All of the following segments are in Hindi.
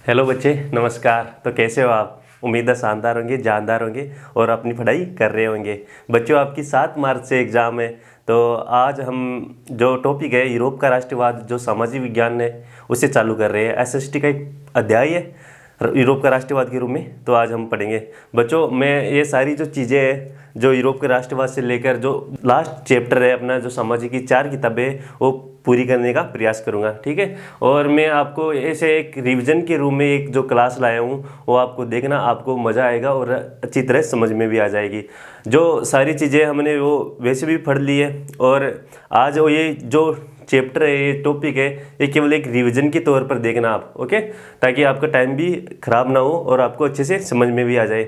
हेलो बच्चे, नमस्कार। तो कैसे हो आप? उम्मीद है शानदार होंगे, जानदार होंगे और अपनी पढ़ाई कर रहे होंगे। बच्चों, आपकी 7 मार्च से एग्ज़ाम है। तो आज हम जो टॉपिक है यूरोप का राष्ट्रवाद, जो सामाजिक विज्ञान है, उसे चालू कर रहे हैं। एसएसटी का एक अध्याय है यूरोप का राष्ट्रवाद के रूप में, तो आज हम पढ़ेंगे। बच्चों, मैं ये सारी जो चीज़ें हैं, जो यूरोप के राष्ट्रवाद से लेकर जो लास्ट चैप्टर है अपना, जो सामाजिक की 4 किताबें, वो पूरी करने का प्रयास करूंगा, ठीक है। और मैं आपको ऐसे एक रिवीजन के रूप में एक जो क्लास लाया हूँ, वो आपको देखना, आपको मज़ा आएगा और अच्छी तरह समझ में भी आ जाएगी। जो सारी चीज़ें हमने वो वैसे भी पढ़ ली है, और आज वो ये जो चैप्टर है, ये टॉपिक है, ये केवल एक रिवीजन के तौर पर देखना आप, ओके, ताकि आपका टाइम भी ख़राब ना हो और आपको अच्छे से समझ में भी आ जाए।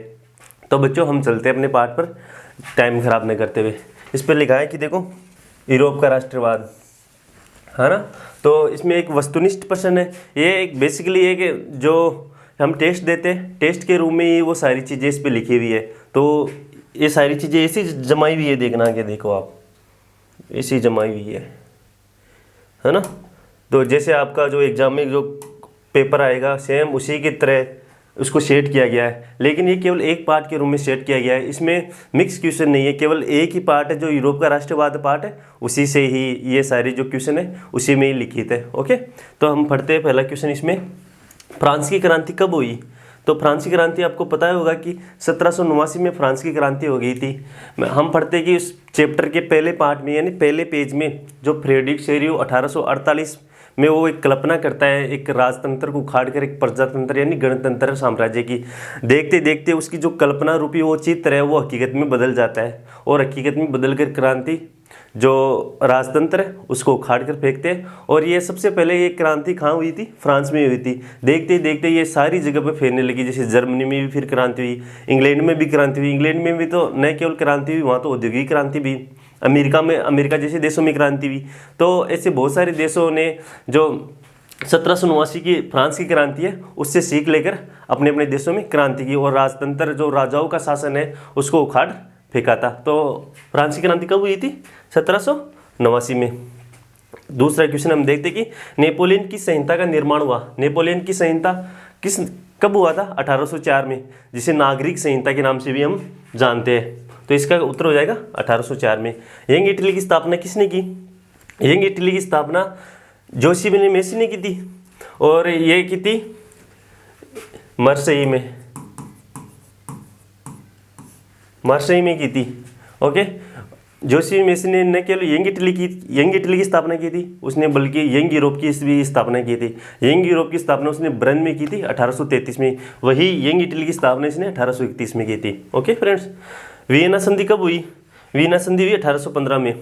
तो बच्चों, हम चलते हैं अपने पाठ पर, टाइम ख़राब न करते हुए। इस पर लिखा है कि देखो, यूरोप का राष्ट्रवाद, है ना। तो इसमें एक वस्तुनिष्ठ प्रश्न है। ये एक बेसिकली एक जो हम टेस्ट देते हैं, टेस्ट के रूप में ही वो सारी चीज़ें इस पर लिखी हुई है। तो ये सारी चीज़ें ऐसी जमाई हुई है, देखना कि देखो आप, ऐसी जमाई हुई है ना। तो जैसे आपका जो एग्ज़ाम में जो पेपर आएगा, सेम उसी की तरह उसको सेट किया गया है, लेकिन ये केवल एक पार्ट के रूप में सेट किया गया है। इसमें मिक्स क्वेश्चन नहीं है, केवल एक ही पार्ट है जो यूरोप का राष्ट्रवाद पार्ट है, उसी से ही ये सारी जो क्वेश्चन है उसी में ही लिखित है, ओके। तो हम पढ़ते हैं पहला क्वेश्चन इसमें। फ्रांस की क्रांति कब हुई? तो फ्रांस की क्रांति आपको पता होगा कि 1789 में फ्रांस की क्रांति हो गई थी। हम पढ़ते हैं कि उस चैप्टर के पहले पार्ट में, यानी पहले पेज में, जो फ्रेडरिक शेरियो 1848 में वो एक कल्पना करता है एक राजतंत्र को उखाड़ कर एक प्रजातंत्र यानी गणतंत्र साम्राज्य की। देखते देखते उसकी जो कल्पना रूपी वो चित्र है, वो हकीकत में बदल जाता है, और हकीकत में बदल कर क्रांति जो राजतंत्र है उसको उखाड़ कर फेंकते हैं। और ये सबसे पहले ये क्रांति कहाँ हुई थी? फ्रांस में हुई थी। देखते देखते ये सारी जगह पे फैलने लगी, जैसे जर्मनी में भी फिर क्रांति हुई, इंग्लैंड में भी क्रांति हुई। इंग्लैंड में भी तो न केवल क्रांति हुई, वहाँ तो औद्योगिक क्रांति भी। अमेरिका जैसे देशों में क्रांति हुई। तो ऐसे बहुत सारे देशों ने जो 1789 की फ्रांस की क्रांति है उससे सीख लेकर अपने अपने देशों में क्रांति की, और राजतंत्र जो राजाओं का शासन है उसको उखाड़ फेंका था। तो फ्रांस की क्रांति कब हुई थी? 1789 में। दूसरा क्वेश्चन हम देखते कि नेपोलियन की संहिता का निर्माण हुआ। नेपोलियन की संहिता कब हुआ था? 1804 में, जिसे नागरिक संहिता के नाम से भी हम जानते हैं। तो इसका उत्तर हो जाएगा 1804 में। यंग इटली की स्थापना किसने की? यंग इटली की स्थापना जोसेफ मेसी ने की थी, और ये की थी मार्सेई में की थी, ओके। जोसेफ मेसी ने न केवल यंग इटली की स्थापना की थी उसने, बल्कि यंग यूरोप की भी स्थापना की थी। यंग यूरोप की स्थापना उसने ब्रन में की थी 1833 में, वही यंग इटली की स्थापना इसने 1831 में की थी, ओके फ्रेंड्स। वियना संधि कब हुई? वियना संधि हुई 1815 में।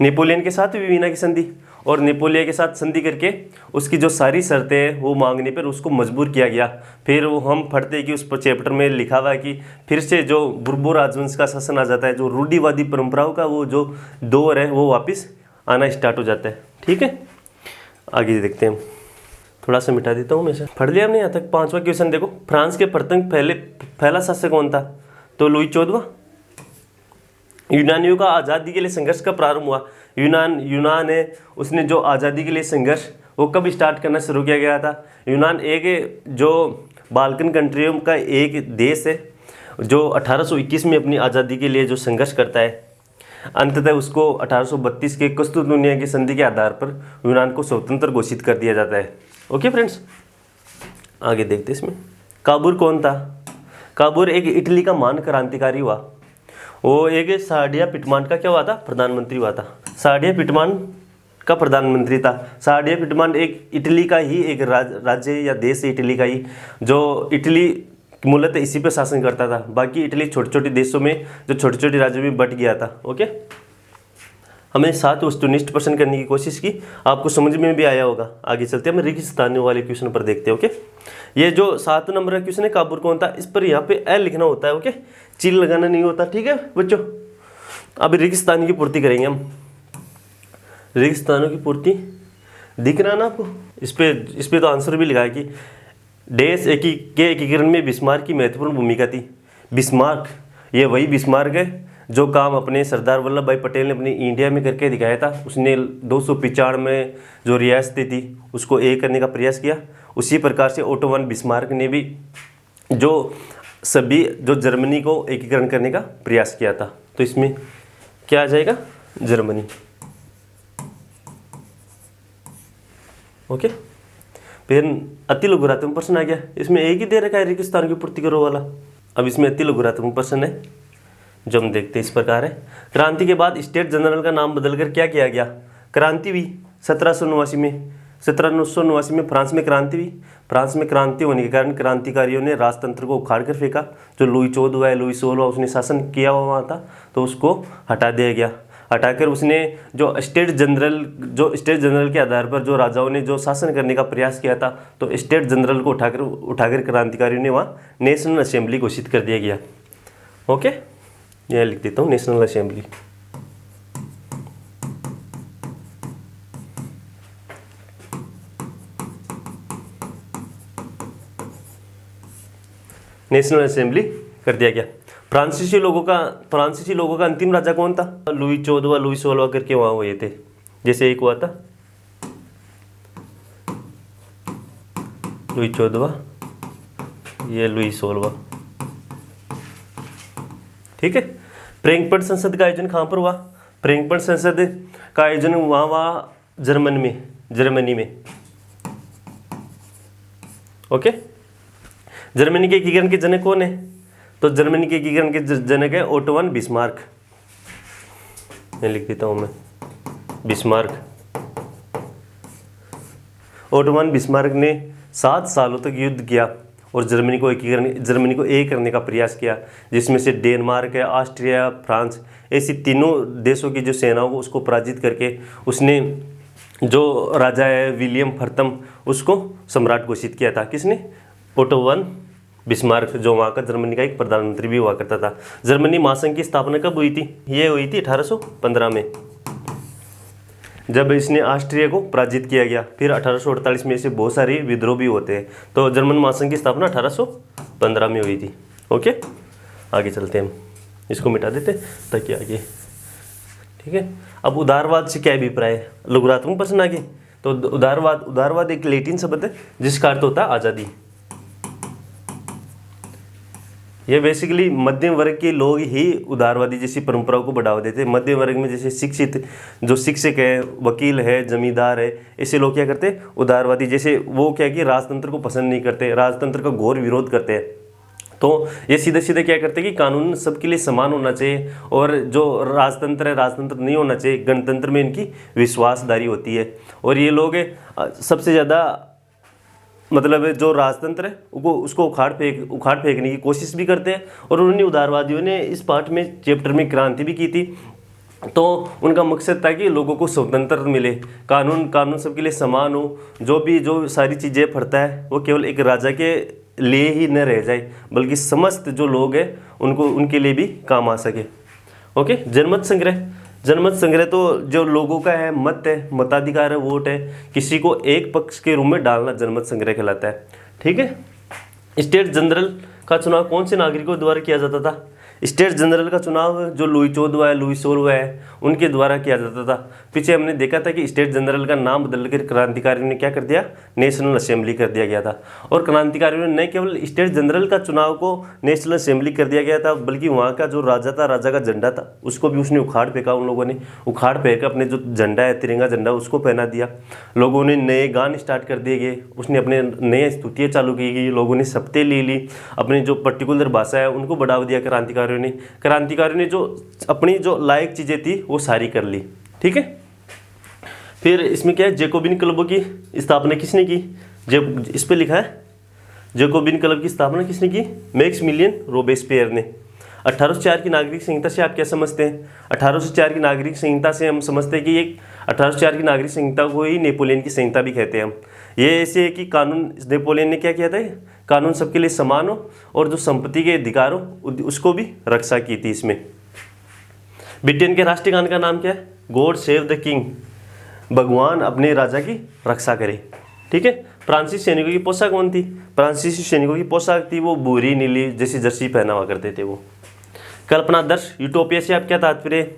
नेपोलियन के साथ हुई वियना की संधि, और नेपोलियन के साथ संधि करके उसकी जो सारी शर्तें हैं वो मांगने पर उसको मजबूर किया गया। फिर वो हम पढ़ते हैं कि उस चैप्टर में लिखा हुआ है कि फिर से जो बुर्बो राजवंश का शासन आ जाता है, जो रूढ़िवादी परंपराओं का वो जो दौर है वो वापस आना स्टार्ट हो जाता है, ठीक है। आगे देखते हैं, थोड़ा सा मिटा देता हूँ मैं से। पढ़ लिया हमने यहाँ तक। 5वां क्वेश्चन देखो, फ्रांस के प्रथम पहला शासक कौन था? तो लुई 14वां। यूनानियों का आज़ादी के लिए संघर्ष कब प्रारंभ हुआ? यूनान है, उसने जो आज़ादी के लिए संघर्ष वो कब स्टार्ट करना शुरू किया गया था? यूनान एक जो बाल्कन कंट्रियों का एक देश है जो 1821 में अपनी आज़ादी के लिए जो संघर्ष करता है। अंततः उसको 1832 के कुस्तुनतुनिया की संधि के आधार पर यूनान को स्वतंत्र घोषित कर दिया जाता है, ओके फ्रेंड्स। आगे देखते हैं इसमें। काबूर कौन था? काबूर एक इटली का महान क्रांतिकारी हुआ। वो एक साडिया पिटमान का क्या हुआ था? प्रधानमंत्री हुआ था। साडिया पिटमान का प्रधानमंत्री था। साडिया पिटमान एक इटली का ही एक राज्य या देश है, इटली का ही, जो इटली मूलतः इसी पे शासन करता था। बाकी इटली छोटे छोटे देशों में, जो छोटे छोटे राज्यों में बट गया था, ओके। हमने 7 वस्तुनिष्ठ प्रश्न करने की कोशिश की, आपको समझ में भी आया होगा। आगे चलते हैं, हम रेगिस्तानियों वाले क्वेश्चन पर देखते हैं, ओके। ये जो 7 नंबर का क्वेश्चन है, काबूर कौन था, इस पर यहाँ पे ए लिखना होता है, ओके, चिल लगाना नहीं होता, ठीक है बच्चों। अब रेगिस्तान की पूर्ति करेंगे हम। रेगिस्तानों की पूर्ति दिख रहा ना आपको? इस पे तो आंसर भी लिखा है कि देश के एकीकरण में बिस्मार्क की महत्वपूर्ण भूमिका थी। बिस्मार्क, ये वही बिस्मार्क है जो काम अपने सरदार वल्लभ भाई पटेल ने अपनी इंडिया में करके दिखाया था। उसने 295 में जो रियासतें थी उसको एक करने का प्रयास किया, उसी प्रकार से ओटो वन बिस्मार्क ने भी जो जर्मनी को एकीकरण करने का प्रयास किया था। तो इसमें क्या आ जाएगा, जर्मनी। ओके, फिर अति लघुरात्मक प्रश्न आ गया। इसमें एक ही दे रखा है रेगिस्तान की पूर्ति करो वाला। अब इसमें अति लघुरात्मक प्रश्न है जो हम देखते हैं इस प्रकार है। क्रांति के बाद स्टेट जनरल का नाम बदलकर क्या किया गया? क्रांति हुई 1789 में। 1789 में फ्रांस में क्रांति हुई। फ्रांस में क्रांति होने के कारण क्रांतिकारियों ने राजतंत्र को उखाड़ कर फेंका। जो लुई 14 है, लुई 16 उसने शासन किया हुआ वहाँ था, तो उसको हटा दिया गया। हटाकर उसने जो स्टेट जनरल के आधार पर जो राजाओं ने जो शासन करने का प्रयास किया था, तो स्टेट जनरल को उठाकर क्रांतिकारियों ने वहाँ नेशनल असेंबली घोषित कर दिया गया। ओके, यह लिख देता हूँ, नेशनल असेंबली। नेशनल असेंबली कर दिया गया। फ्रांसीसी लोगों का अंतिम राजा कौन था? लुई 14 लुई 16 करके वहाँ हुए थे। जैसे एक हुआ था लुई 14, ये लुई 16। ठीक है। फ्रैंकफर्ट संसद का आयोजन कहाँ पर हुआ? फ्रैंकफर्ट संसद का आयोजन वहाँ जर्मनी में। ओके, जर्मनी के एकीकरण के जनक कौन है? तो जर्मनी के एकीकरण के जनक है ओटो वन बिस्मार्क। मैं लिख देता हूं मैं, बिस्मार्क। ओटो वन बिस्मार्क ने 7 सालों तक युद्ध किया और जर्मनी को एक करने का प्रयास किया, जिसमें से डेनमार्क है, ऑस्ट्रिया, फ्रांस, ऐसी तीनों देशों की जो सेनाओं को उसको पराजित करके उसने जो राजा है विलियम प्रथम उसको सम्राट घोषित किया था। किसने? ओटो वन बिस्मार्क, जो वहाँ का जर्मनी का एक प्रधानमंत्री भी हुआ करता था। जर्मनी महासंघ की स्थापना कब हुई थी? ये हुई थी 1815 में, जब इसने ऑस्ट्रिया को पराजित किया गया। फिर 1848 में से बहुत सारे विद्रोह भी होते हैं, तो जर्मन महासंघ की स्थापना 1815 में हुई थी। ओके, आगे चलते हैं, हम इसको मिटा देते ताकि आगे। ठीक है। अब उदारवाद से क्या अभिप्राय है? लघुरात्मक प्रश्न आगे। तो उदारवाद एक लैटिन शब्द है जिसका अर्थ होता है आज़ादी। ये बेसिकली मध्यम वर्ग के लोग ही उदारवादी जैसी परंपराओं को बढ़ावा देते हैं। मध्यम वर्ग में जैसे शिक्षक है, वकील है, जमींदार है, ऐसे लोग क्या करते हैं? उदारवादी। जैसे वो क्या कि राजतंत्र को पसंद नहीं करते, राजतंत्र का घोर विरोध करते हैं, तो ये सीधे सीधे क्या करते हैं कि कानून सबके लिए समान होना चाहिए, और जो राजतंत्र है राजतंत्र नहीं होना चाहिए, गणतंत्र में इनकी विश्वासदारी होती है। और ये लोग सबसे ज़्यादा मतलब जो राजतंत्र है उसको उखाड़ फेंकने की कोशिश भी करते हैं। और उन्होंने उदारवादियों ने इस पार्ट में चैप्टर में क्रांति भी की थी, तो उनका मकसद था कि लोगों को स्वतंत्रता मिले, कानून सबके लिए समान हो, जो सारी चीज़ें पढ़ता है वो केवल एक राजा के लिए ही न रह जाए, बल्कि समस्त जो लोग हैं उनके लिए भी काम आ सके। ओके, जनमत संग्रह तो जो लोगों का है, मत है, मताधिकार है, वोट है, किसी को एक पक्ष के रूप में डालना जनमत संग्रह कहलाता है। ठीक है। स्टेट जनरल का चुनाव कौन से नागरिकों द्वारा किया जाता था? स्टेट जनरल का चुनाव जो लुई 14 है, लुई 16 है, उनके द्वारा किया जाता था। पीछे हमने देखा था कि स्टेट जनरल का नाम बदलकर क्रांतिकारियों ने क्या कर दिया? नेशनल असेंबली कर दिया गया था। और क्रांतिकारियों ने न केवल स्टेट जनरल का चुनाव को नेशनल असेंबली कर दिया गया था, बल्कि वहाँ का जो राजा था, राजा का झंडा था, उसको भी उसने उखाड़ फेंका। उन लोगों ने उखाड़ फेंक अपने जो झंडा है, तिरंगा झंडा, उसको पहना दिया। लोगों ने नए गान स्टार्ट कर दिए गए, उसने अपने नए स्तुतियाँ चालू की गई, लोगों ने शपथें ले ली, अपनी जो पर्टिकुलर भाषा है उनको बढ़ावा दिया। क्रांतिकारियों ने जो अपनी जो लायक चीज़ें थी वो सारी कर ली। ठीक है। फिर इसमें क्या है? जैकोबिन क्लबों की स्थापना किसने की? इस पे लिखा है जैकोबिन क्लब की स्थापना किसने की? मैक्सिमिलियन रोबेस्पियर ने। 1804 की नागरिक संहिता से आप क्या समझते हैं? 1804 की नागरिक संहिता से हम समझते हैं कि 1804 की नागरिक संहिता को ही नेपोलियन की संहिता भी कहते हैं हम। ये ऐसे है कि कानून, नेपोलियन ने क्या किया था? कानून सबके लिए समान हो और जो संपत्ति के अधिकार हो उसको भी रक्षा की थी इसमें। ब्रिटेन के राष्ट्रीय गान का नाम क्या है? गॉड सेव द किंग, भगवान अपने राजा की रक्षा करे। ठीक है। फ्रांसीसी सैनिकों की पोशाक कौन थी? फ्रांसीसी सैनिकों की पोशाक थी वो भूरी नीली जैसी जर्सी पहना हुआ करते थे वो। कल्पनादर्श यूटोपिया से आप क्या तात्पर्य?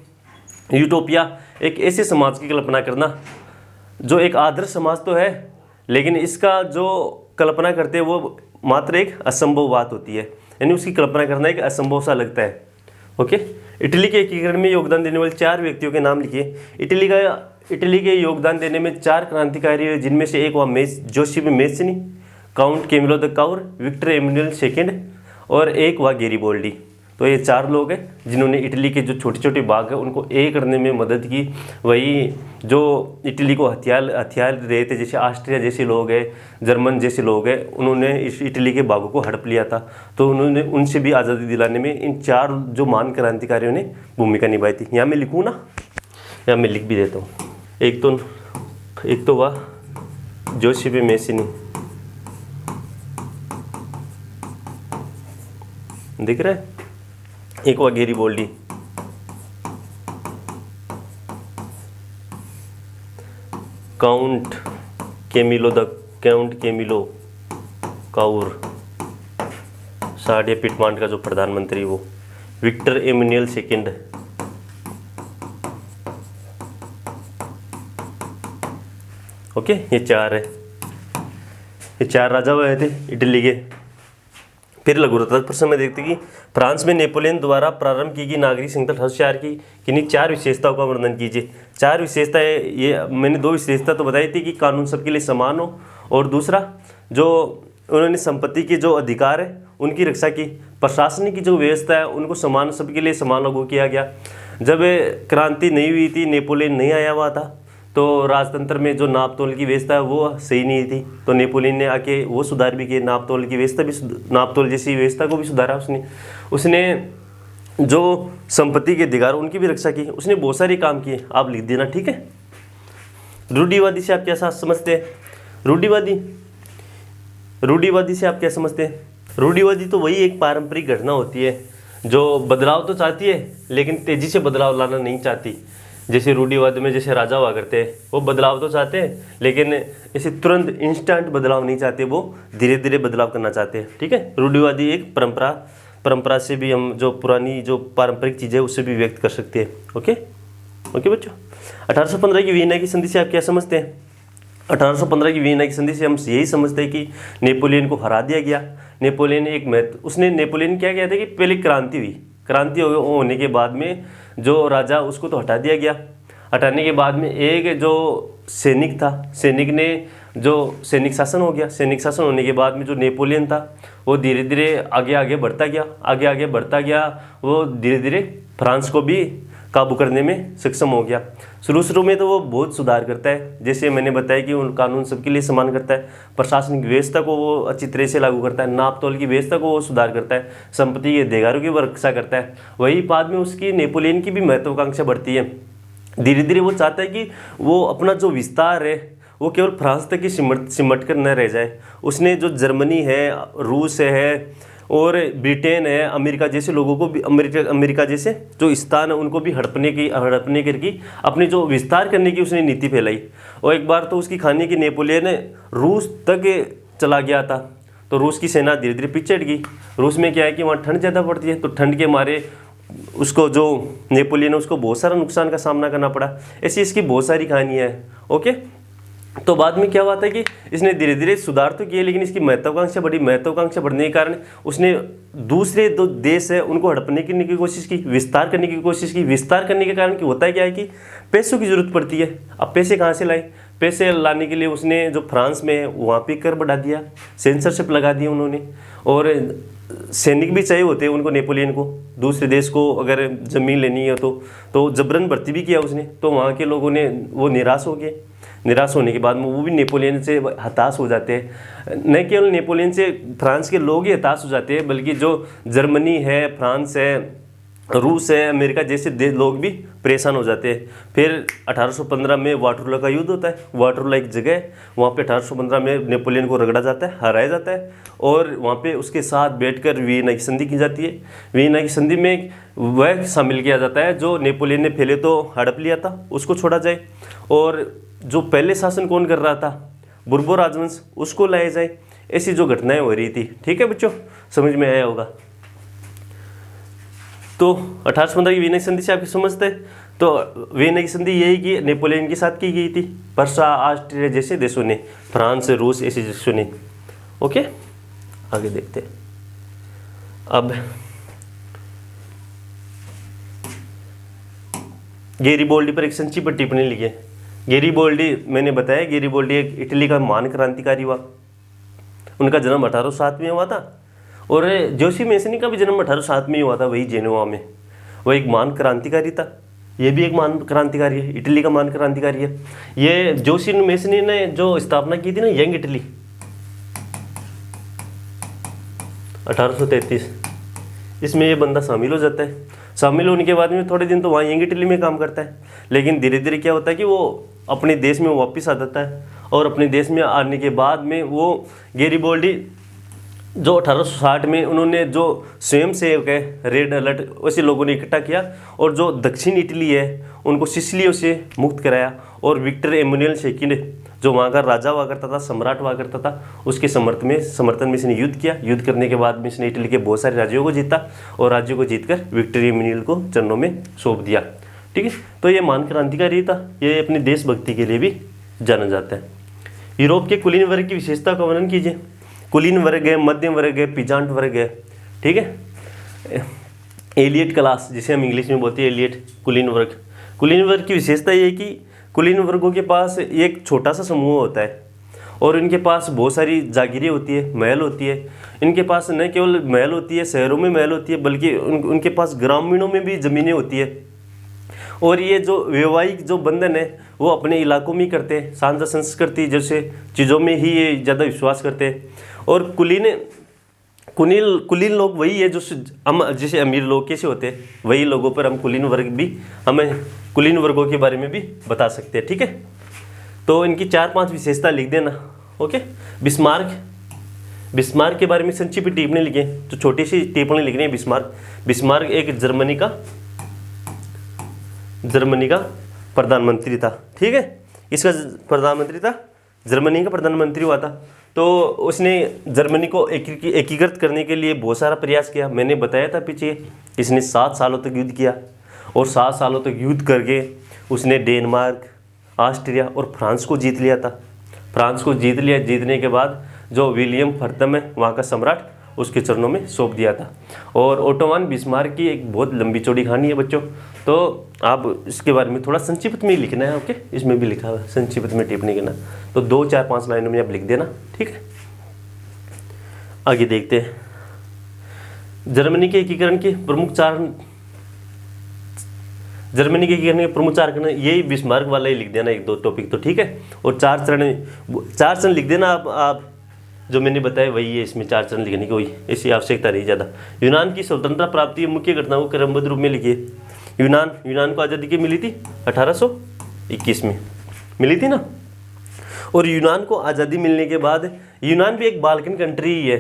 यूटोपिया एक ऐसे समाज की कल्पना करना जो एक आदर्श समाज तो है, लेकिन इसका जो कल्पना करते हैं वो मात्र एक असंभव बात होती है, यानी उसकी कल्पना करना एक असंभव सा लगता है। ओके, इटली के एकीकरण में योगदान देने वाले 4 व्यक्तियों के नाम लिखिए। इटली के योगदान देने में 4 क्रांतिकारी हैं, जिनमें से एक हुआ Joseph Mazzini, count Camillo de Cavour, Victor Emmanuel second और एक हुआ गैरिबोल्डी। तो ये 4 लोग हैं जिन्होंने इटली के जो छोटे छोटे भाग हैं उनको एक करने में मदद की। वही जो इटली को हथियार रहे थे, जैसे ऑस्ट्रिया जैसे लोग हैं, जर्मन जैसे लोग हैं, उन्होंने इस इटली के भागों को हड़प लिया था। तो उन्होंने उनसे भी आज़ादी दिलाने में इन 4 जो महान क्रांतिकारियों ने भूमिका निभाई थी। यहाँ मैं लिखूँ ना, यहाँ मैं लिख भी देता हूँ। एक तो हुआ जोसेफ मैज़नी, दिख रहा है, एक हुआ गैरिबोल्डी, काउंट कैमिलो काउर, सार्डिया पिटमांट का जो प्रधानमंत्री वो, विक्टर एमुनुएल सेकंड, ओके, ये 4 है। ये 4 राजा हुए थे इटली के। फिर लघुरूपक प्रश्न में देखते कि फ्रांस में नेपोलियन द्वारा प्रारंभ की गई नागरिक संहिता 1804 की किन्हीं 4 विशेषताओं का वर्णन कीजिए। 4 विशेषताएं, ये मैंने 2 विशेषता तो बताई थी कि कानून सबके लिए समान हो, और दूसरा जो उन्होंने संपत्ति के जो अधिकार है उनकी रक्षा की, प्रशासनिक की जो व्यवस्था है उनको समान, सबके लिए समान लागू किया गया। जब क्रांति नहीं हुई थी, नेपोलियन नहीं आया हुआ था, तो राजतंत्र में जो नाप तोल की व्यवस्था है वो सही नहीं थी, तो नेपोलियन ने आके वो सुधार भी किए, नाप तोल की व्यवस्था भी, नाप तोल जैसी व्यवस्था को भी सुधारा उसने जो संपत्ति के अधिकार उनकी भी रक्षा की, उसने बहुत सारे काम किए। आप लिख देना, ठीक है। रूढ़िवादी से आप क्या समझते हैं? रूढ़िवादी से आप क्या समझते हैं? रूढ़िवादी तो वही एक पारंपरिक घटना होती है जो बदलाव तो चाहती है लेकिन तेजी से बदलाव लाना नहीं चाहती। जैसे रूढ़िवाद में जैसे राजा हुआ करते हैं, वो बदलाव तो चाहते हैं लेकिन इसे तुरंत इंस्टेंट बदलाव नहीं चाहते, वो धीरे धीरे बदलाव करना चाहते हैं, ठीक है। रूढ़िवादी एक परंपरा से भी हम जो पुरानी जो पारंपरिक चीज़ें उससे भी व्यक्त कर सकते हैं। ओके बच्चों, 1815 की वियना की संधि से आप क्या समझते हैं? 1815 की वियना की संधि से हम यही समझते हैं कि नेपोलियन को हरा दिया गया। नेपोलियन नेपोलियन क्या कहते हैं कि पहले क्रांति होने के बाद में जो राजा उसको तो हटा दिया गया। हटाने के बाद में एक जो सैनिक था, सैनिक शासन हो गया। सैनिक शासन होने के बाद में जो नेपोलियन था वो धीरे धीरे आगे बढ़ता गया। वो धीरे धीरे फ्रांस को भी काबू करने में सक्षम हो गया। शुरू में तो वो बहुत सुधार करता है, जैसे मैंने बताया कि उन कानून सबके लिए समान करता है, प्रशासनिक व्यवस्था को वो अच्छी तरह से लागू करता है, नाप तोल की व्यवस्था को वो सुधार करता है, संपत्ति के अधिकारों की वो रक्षा करता है। वही बाद में उसकी नेपोलियन की भी महत्वाकांक्षा बढ़ती है। धीरे धीरे वो चाहता है कि वो अपना जो विस्तार है वो केवल फ्रांस तक ही सिमट कर न रह जाए। उसने जो जर्मनी है, रूस है और ब्रिटेन है, अमेरिका जैसे लोगों को भी, अमेरिका जैसे जो स्थान है उनको भी हड़पने करके अपने जो विस्तार करने की उसने नीति फैलाई। और एक बार तो उसकी खाने की नेपोलियन रूस तक चला गया था, तो रूस की सेना धीरे धीरे पीछे हट गई। रूस में क्या है कि वहाँ ठंड ज़्यादा पड़ती है, तो ठंड के मारे उसको जो नेपोलियन है उसको बहुत सारा नुकसान का सामना करना पड़ा। ऐसी इसकी बहुत सारी कहानियाँ हैं। ओके, तो बाद में क्या हुआ था कि इसने धीरे धीरे सुधार तो किए, लेकिन इसकी महत्वाकांक्षा बढ़ने के कारण उसने दूसरे जो देश है उनको हड़पने की कोशिश की, विस्तार करने की कोशिश की। विस्तार करने के कारण होता है क्या है कि पैसों की जरूरत पड़ती है। अब पैसे कहाँ से लाए? पैसे लाने के लिए उसने जो फ्रांस में है वहाँ पे कर बढ़ा दिया, सेंसरशिप लगा दी उन्होंने। और सैनिक भी चाहिए होते हैं उनको, नेपोलियन को दूसरे देश को अगर ज़मीन लेनी है तो जबरन भर्ती भी किया उसने। तो वहाँ के लोगों ने वो निराश हो गए। निराश होने के बाद में वो भी नेपोलियन से हताश हो जाते हैं। न केवल नेपोलियन से फ्रांस के लोग ही हताश हो जाते हैं, बल्कि जो जर्मनी है, फ्रांस है, रूस है, अमेरिका जैसे लोग भी परेशान हो जाते हैं। फिर 1815 में वाटरलू का युद्ध होता है। वाटरलू एक जगह है, वहाँ पे 1815 में नेपोलियन को रगड़ा जाता है, हराया जाता है, और वहाँ पे उसके साथ बैठकर वियना की संधि की जाती है। वियना की संधि में वह शामिल किया जाता है जो नेपोलियन ने पहले तो हड़प लिया था उसको छोड़ा जाए, और जो पहले शासन कौन कर रहा था, बुर्बो राजवंश, उसको लाया जाए। ऐसी जो घटनाएं हो रही थी। ठीक है बच्चों, समझ में आया होगा। तो 1815 की वियना की संधि से आप समझते हैं। तो वियना की संधि यही कि नेपोलियन के साथ की गई थी, पर्सा, ऑस्ट्रिया जैसे देशों ने, फ्रांस, रूस ऐसे देशों ने। ओके, आगे देखते हैं। अब गेरिबोल्डी पर एक संक्षिप्त टिप्पणी लिखी है। गेरिबोल्डी, मैंने बताया गेरिबोल्डी एक इटली का महान क्रांतिकारी हुआ। उनका जन्म 1807 में हुआ था और जोशी मेसनी का भी जन्म 1807 में ही हुआ था, वही जेनोवा में। वो एक महान क्रांतिकारी था, ये भी एक महान क्रांतिकारी है, इटली का महान क्रांतिकारी है। ये जोशी मेसनी ने जो स्थापना की थी ना यंग इटली 1833, इसमें ये बंदा शामिल हो जाता है। शामिल होने के बाद में थोड़े दिन तो वहाँ यंग इटली में काम करता है, लेकिन धीरे धीरे क्या होता है कि वो अपने देश में वापस आ जाता है। और अपने देश में आने के बाद में वो गेरिबोल्डी जो 1860 में उन्होंने जो स्वयं सेवक है रेड अलर्ट वैसे लोगों ने इकट्ठा किया और जो दक्षिण इटली है उनको सिसिलियों से मुक्त कराया। और विक्टर एमुनुएल सेकंड जो वहाँ का राजा हुआ करता था, सम्राट हुआ करता था, उसके समर्थन में इसने युद्ध किया। युद्ध करने के बाद में इसने इटली के बहुत सारे राज्यों को जीता और राज्यों को जीतकर विक्टर एमुनुएल को चरणों में सौंप दिया। ठीक है, तो ये महान क्रांतिकारी था, ये अपनी देशभक्ति के लिए भी जाना जाता है। यूरोप के कुलीन वर्ग की विशेषता का वर्णन कीजिए। कुलीन वर्ग है, मध्यम वर्ग है, पिजांट वर्ग है। ठीक है, एलियट क्लास जिसे हम इंग्लिश में बोलते हैं एलियट कुलीन वर्ग। कुलीन वर्ग की विशेषता ये है कि कुलीन वर्गों के पास एक छोटा सा समूह होता है और इनके पास बहुत सारी जागीरें होती है, महल होती है। इनके पास न केवल महल होती है, शहरों में महल होती है, बल्कि उनके पास ग्रामीणों में भी ज़मीनें होती है। और ये जो वैवाहिक जो बंधन है वो अपने इलाकों में ही करते हैं। सांझा संस्कृति जैसे चीज़ों में ही ये ज़्यादा विश्वास करते हैं। और कुलीन लोग वही है जो जैसे अमीर लोग कैसे होते हैं वही लोगों पर हम कुलीन वर्ग भी, हमें कुलीन वर्गों के बारे में भी बता सकते हैं। ठीक है, तो इनकी 4-5 विशेषता लिख देना। ओके, बिस्मार्क के बारे में संक्षिप्त टिप्पणी लिखें, तो छोटी सी टिप्पणी लिखनी है। बिस्मार्क एक जर्मनी का प्रधानमंत्री था। ठीक है, इसका प्रधानमंत्री था, जर्मनी का प्रधानमंत्री हुआ था। तो उसने जर्मनी को एकीकृत करने के लिए बहुत सारा प्रयास किया। मैंने बताया था पीछे, इसने 7 सालों तक युद्ध किया और 7 सालों तक युद्ध करके उसने डेनमार्क, ऑस्ट्रिया और फ्रांस को जीत लिया था। फ्रांस को जीत लिया, जीतने के बाद जो विलियम प्रथम है वहाँ का सम्राट, उसके चरणों में सौंप दिया था। और ओटोमान बिस्मार्क की एक बहुत लंबी चौड़ी कहानी है बच्चों, तो आप इसके बारे में थोड़ा संक्षिप्त में लिखना है। ओके, इसमें भी लिखा हुआ है संक्षिप्त में टिप्पणी करना, तो 2-4-5 लाइनों में आप लिख देना। ठीक है, आगे देखते हैं। जर्मनी के एकीकरण के प्रमुख कारण यही बिस्मार्क वाला ही लिख देना, 1-2 टॉपिक तो। ठीक है, और 4 चरण लिख देना आप जो मैंने बताया वही है, इसमें 4 चरण लिखने की कोई ऐसी आवश्यकता नहीं ज़्यादा। यूनान की स्वतंत्रता प्राप्ति मुख्य घटनाओं को क्रमबद्ध रूप में लिखिए। यूनान को आज़ादी कब मिली थी? 1821 में मिली थी ना। और यूनान को आज़ादी मिलने के बाद, यूनान भी एक बाल्कन कंट्री ही है।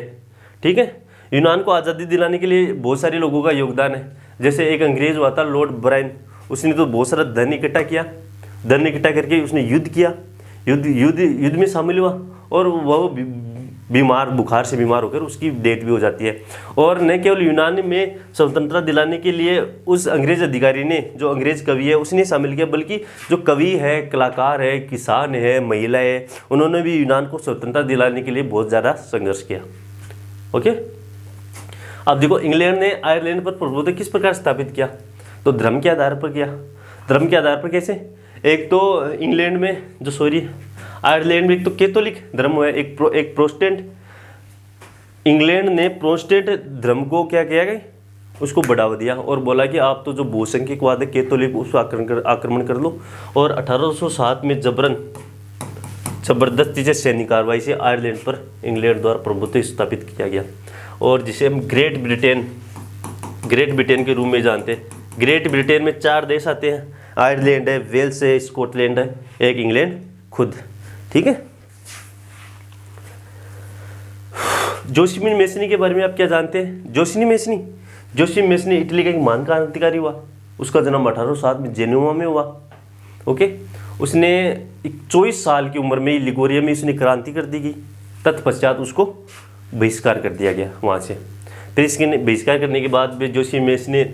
ठीक है, यूनान को आज़ादी दिलाने के लिए बहुत सारे लोगों का योगदान है। जैसे एक अंग्रेज हुआ था लॉर्ड ब्रायन, उसने तो बहुत सारा धन इकट्ठा किया, धन इकट्ठा करके उसने युद्ध किया, युद्ध में शामिल हुआ और वह बुखार से बीमार होकर उसकी डेथ भी हो जाती है। और न केवल यूनान में स्वतंत्रता दिलाने के लिए उस अंग्रेज अधिकारी ने, जो अंग्रेज कवि है, उसने शामिल किया, बल्कि जो कवि है, कलाकार है, किसान है, महिला है, उन्होंने भी यूनान को स्वतंत्रता दिलाने के लिए बहुत ज़्यादा संघर्ष किया। ओके, अब देखो, इंग्लैंड ने आयरलैंड पर प्रभुत्व किस प्रकार स्थापित किया? तो धर्म के आधार पर किया। धर्म के आधार पर कैसे? एक तो इंग्लैंड में आयरलैंड में एक तो कैथोलिक धर्म है, एक प्रोटेस्टेंट। इंग्लैंड ने प्रोटेस्टेंट धर्म को क्या किया गया, उसको बढ़ावा दिया और बोला कि आप तो जो बहुसंख्यकवाद है कैथोलिक, उसको आक्रमण कर लो। और 1807 में जबरदस्ती से सैन्य कार्रवाई से आयरलैंड पर इंग्लैंड द्वारा प्रभुत्व स्थापित किया गया, और जिसे हम ग्रेट ब्रिटेन के रूप में जानते हैं। ग्रेट ब्रिटेन में 4 देश आते हैं, आयरलैंड है, वेल्स है, स्कॉटलैंड है, एक इंग्लैंड खुद। ठीक है, जोशीमिन मेसनी के बारे में आप क्या जानते हैं? जोशी मेसनी इटली का एक महान क्रांतिकारी हुआ। उसका जन्म 1807 में जेनोवा में हुआ। ओके, उसने 24 साल की उम्र में लिगोरिया में उसने क्रांति कर दी गई। तत्पश्चात उसको बहिष्कार कर दिया गया वहाँ से। फिर इसके बहिष्कार करने के बाद जोशी मेसनी ने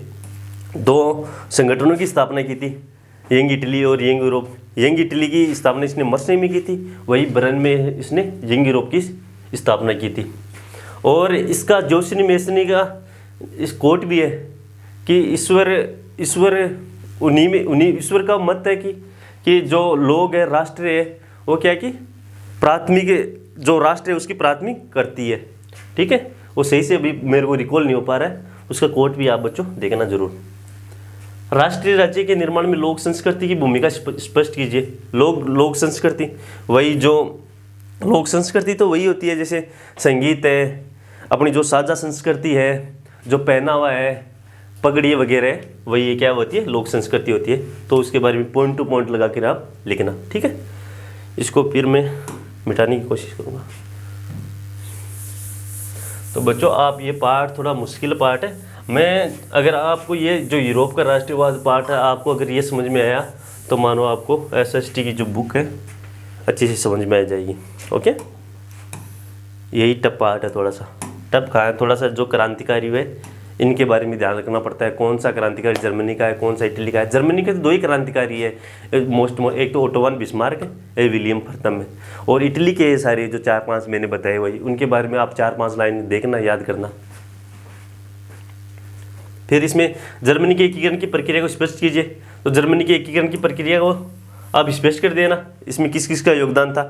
2 संगठनों की स्थापना की थी, यंग इटली और यंग यूरोप। यंग इटली की स्थापना इसने मर्से में की थी, वही बर्न में इसने यंग यूरोप की स्थापना की थी। और इसका जोशनी मेसनी का इस कोट भी है कि ईश्वर ईश्वर उन्हीं ईश्वर का मत है कि जो लोग है, राष्ट्र है, वो क्या है कि प्राथमिक जो राष्ट्र है उसकी प्राथमिक करती है। ठीक है, वो सही से अभी मेरे को रिकॉल नहीं हो पा रहा है, उसका कोट भी आप बच्चों देखना जरूर। राष्ट्रीय राज्य के निर्माण में लोक संस्कृति की भूमिका स्पष्ट कीजिए। लोक संस्कृति, वही जो लोक संस्कृति तो वही होती है जैसे संगीत है, अपनी जो साझा संस्कृति है, जो पहनावा है, पगड़ी वगैरह है, वही क्या होती है, लोक संस्कृति होती है। तो उसके बारे में पॉइंट टू पॉइंट लगा कर आप लिखना। ठीक है, इसको फिर मैं मिटाने की कोशिश करूँगा। तो बच्चों आप ये पार्ट थोड़ा मुश्किल पार्ट है। मैं अगर आपको ये जो यूरोप का राष्ट्रवाद पार्ट है, आपको अगर ये समझ में आया तो मानो आपको SST की जो बुक है अच्छी से समझ में आ जाएगी। ओके, यही टफ पार्ट है, थोड़ा सा टफ का है, थोड़ा सा जो क्रांतिकारी हुए इनके बारे में ध्यान रखना पड़ता है। कौन सा क्रांतिकारी जर्मनी का है, कौन सा इटली का है। जर्मनी के तो 2 ही क्रांतिकारी है एक तो ओटो वन बिस्मार्क है, एक विलियम प्रथम है। और इटली के सारे जो 4-5 मैंने बताए वही, उनके बारे में आप 4-5 लाइन देखना, याद करना। फिर इसमें जर्मनी के एकीकरण की प्रक्रिया को स्पष्ट कीजिए। तो जर्मनी के एकीकरण की प्रक्रिया को आप स्पष्ट कर देना, इसमें किस किस का योगदान था,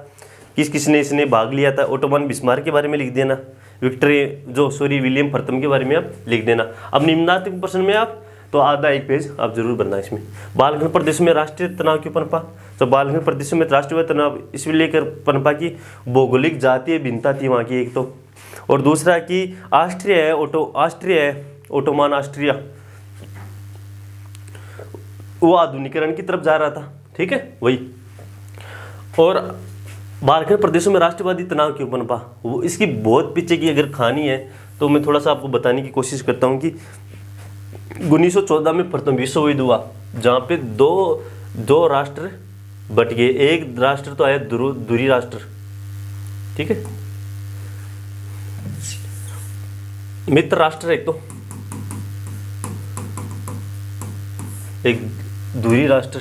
किस किस ने इसने भाग लिया था। ओटो वन बिस्मार्क के बारे में लिख देना, विलियम प्रथम के बारे में आप लिख देना। अब निम्नात्मक प्रश्न में आप तो आधा 1 पेज आप जरूर बनना। इसमें बाल्कन प्रदेशों में राष्ट्रीय तनाव क्यों पनपा। तो बाल्कन प्रदेशों में राष्ट्रीय तनाव इसलिए लेकर पनपा की भौगोलिक जातीय भिन्नता थी वहाँ की एक तो, और दूसरा कि ऑस्ट्रिया है ओटोमान ऑस्ट्रिया, वो आधुनिकीकरण की तरफ जा रहा था। ठीक है, वही। और बाल्कन प्रदेशों में राष्ट्रवादी तनाव क्यों पनपा, वो इसकी बहुत पीछे की अगर कहानी है तो मैं थोड़ा सा आपको बताने की कोशिश करता हूँ कि 1914 में प्रथम विश्व युद्ध हुआ, जहाँ पे दो राष्ट्र बट गए। एक राष्ट्र तो आया दूरी राष्ट्र, ठीक है, मित्र राष्ट्र एक दूरी राष्ट्र।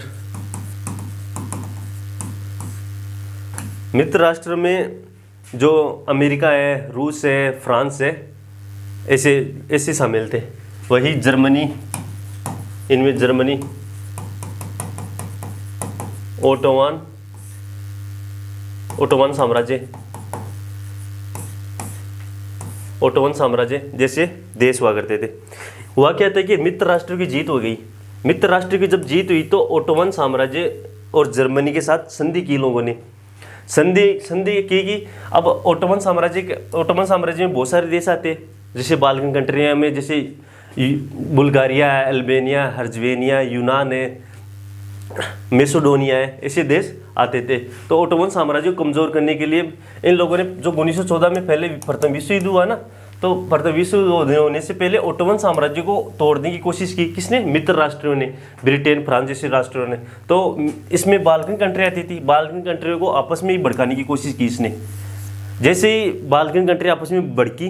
मित्र राष्ट्र में जो अमेरिका है, रूस है, फ्रांस है, ऐसे शामिल थे। वही जर्मनी, इनमें जर्मनी, ओटोमान साम्राज्य जैसे देश हुआ करते थे। हुआ क्या था कि मित्र राष्ट्रों की जीत हो गई। मित्र राष्ट्र की जब जीत हुई तो ओटोमान साम्राज्य और जर्मनी के साथ संधि की लोगों ने, संधि की कि अब ओटोमान साम्राज्य में बहुत सारे देश आते हैं, जैसे बाल्कन कंट्रियाँ में, जैसे बुल्गारिया है, अल्बानिया, हर्जवेनिया, यूनान है, मेसिडोनिया है, ऐसे देश आते थे। तो ओटोमान साम्राज्य को कमज़ोर करने के लिए इन लोगों ने, जो 1914 में पहले प्रथम विश्व युद्ध हुआ ना, तो प्रथम विश्व युद्ध होने से पहले ओटोमान साम्राज्य को तोड़ने की कोशिश की। किसने? मित्र राष्ट्रों ने, ब्रिटेन, फ्रांस जैसे राष्ट्रों ने। तो इसमें बाल्कन कंट्री आती थी, बाल्कन कंट्रियों को आपस में ही भड़काने की कोशिश की इसने। जैसे ही बाल्कन कंट्री आपस में भड़की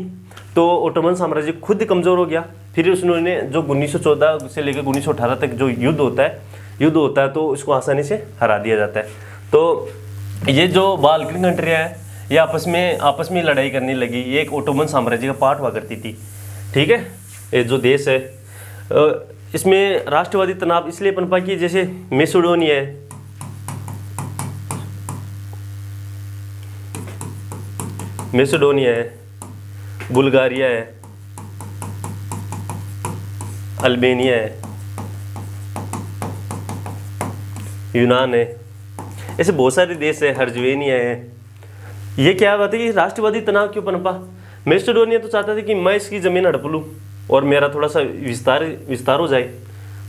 तो ओटोमान साम्राज्य खुद कमज़ोर हो गया। फिर उन्होंने जो 1914 से लेकर 1918 तक जो युद्ध होता है तो उसको आसानी से हरा दिया जाता है। तो ये जो बाल्कन कंट्रियाँ हैं ये आपस में लड़ाई करने लगी। ये एक ओटोमन साम्राज्य का पार्ट हुआ करती थी। ठीक है, ये जो देश है इसमें राष्ट्रवादी तनाव इसलिए पनपा कि जैसे मेसिडोनिया है, बुल्गारिया है, अल्बानिया है, यूनान है, ऐसे बहुत सारे देश है, हर्जवेनिया है। ये क्या बात है कि राष्ट्रवादी तनाव क्यों पनपा? मेसिडोनिया तो चाहता था कि मैं इसकी ज़मीन हड़प लूँ और मेरा थोड़ा सा विस्तार हो जाए।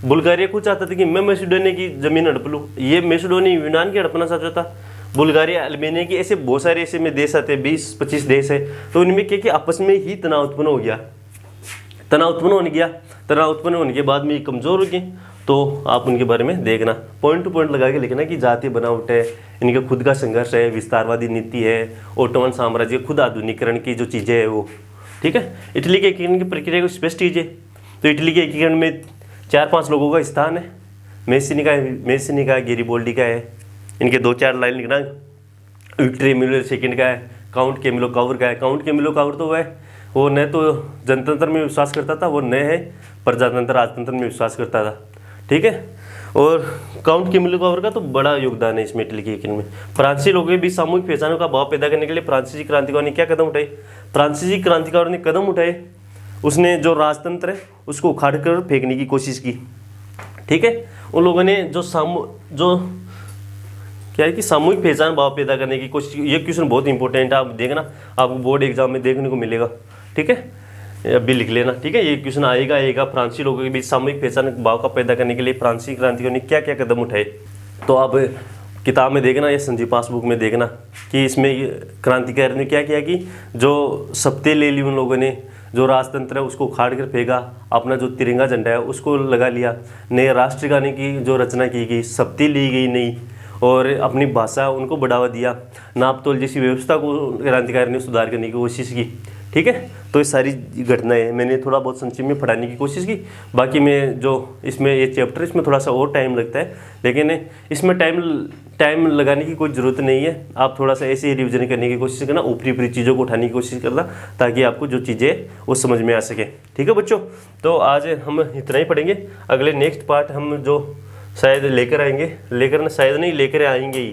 बुल्गारिया खुद चाहता था कि मैं मेसिडोनिया की ज़मीन हड़प लूँ। ये मेसिडोनिया यूनान की हड़पना चाहता था, बुल्गारिया अल्बानिया की, ऐसे बहुत सारे ऐसे में देश आते हैं, 20-25 देश है। तो इनमें क्या कि आपस में ही तनाव उत्पन्न हो गया। तनाव उत्पन्न होने के बाद में ये कमज़ोर हो गए। तो आप उनके बारे में देखना, पॉइंट टू पॉइंट लगा के लिखना कि जातीय बनावट है, इनका खुद का संघर्ष है, विस्तारवादी नीति है, ओटोमन साम्राज्य, खुद आधुनिकीकरण की जो चीज़ें हैं वो। ठीक है, इटली के एकीकरण की प्रक्रिया को स्पष्ट कीजिए। तो इटली के एकीकरण में 4-5 लोगों का स्थान है। मेसिनी का, गेरिबोल्डी का है, इनके 2-4 लाइन लिखना। विक्टोरिया एमुलर सेकंड का है, काउंट कैमिलो कावर का है। काउंट कैमिलो कावर तो वो न तो जनतंत्र में विश्वास करता था, वो न है प्रजातंत्र राजतंत्र में विश्वास करता था। ठीक है, और काउंट कैमिलो कावर का तो बड़ा योगदान है इसमें इटली के यकीन में। फ्रांसीसी लोगों के बीच सामूहिक पहचान का भाव पैदा करने के लिए फ्रांसीसी क्रांतिकारियों ने क्या कदम उठाए? फ्रांसीसी क्रांतिकारियों ने कदम उठाए, उसने जो राजतंत्र है उसको उखाड़ कर फेंकने की कोशिश की। ठीक है, उन लोगों ने जो क्या है कि सामूहिक पहचान भाव पैदा करने की कोशिश की। ये क्वेश्चन बहुत इंपॉर्टेंट है, आप देखना, आपको बोर्ड एग्जाम में देखने को मिलेगा। ठीक है, अभी लिख लेना। ठीक है, ये क्वेश्चन आएगा फ्रांसीसी लोगों के बीच सामूहिक पहचान भाव का पैदा करने के लिए फ्रांसीसी क्रांतिकारियों ने क्या क्या कदम उठाए। तो आप किताब में देखना या संजीव पासबुक में देखना कि इसमें क्रांतिकारियों ने क्या किया कि जो सप्ते ले ली उन लोगों ने, जो राजतंत्र है उसको उखाड़ कर फेंका, अपना जो तिरंगा झंडा है उसको लगा लिया, नए राष्ट्रगाने की जो रचना की गई, सप्ती ली गई नई, और अपनी भाषा उनको बढ़ावा दिया, नाप तोल जैसी व्यवस्था को क्रांतिकारी ने सुधार करने की कोशिश की। ठीक है, तो ये सारी घटनाएं मैंने थोड़ा बहुत संक्षिप्त में पढ़ाने की कोशिश की। बाकी मैं जो इसमें ये चैप्टर इसमें थोड़ा सा और टाइम लगता है, लेकिन इसमें टाइम लगाने की कोई ज़रूरत नहीं है। आप थोड़ा सा ऐसे ही रिविजन करने की कोशिश करना, ऊपरी चीज़ों को उठाने की कोशिश करना, ताकि आपको जो चीज़ें वो समझ में आ सके। ठीक है बच्चों, तो आज हम इतना ही पढ़ेंगे। अगले नेक्स्ट पार्ट हम जो शायद लेकर आएंगे ही,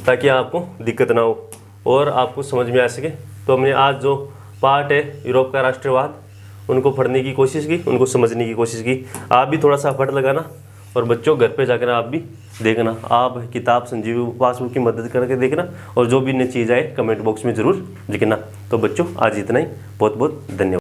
ताकि आपको दिक्कत ना हो और आपको समझ में आ सके। तो हमने आज जो पार्ट है यूरोप का राष्ट्रवाद, उनको पढ़ने की कोशिश की, उनको समझने की कोशिश की। आप भी थोड़ा सा एफर्ट लगाना, और बच्चों घर पे जाकर आप भी देखना, आप किताब संजीव पासबुक की मदद करके देखना, और जो भी नई चीज़ आए कमेंट बॉक्स में ज़रूर लिखना। तो बच्चों आज इतना ही, बहुत बहुत धन्यवाद।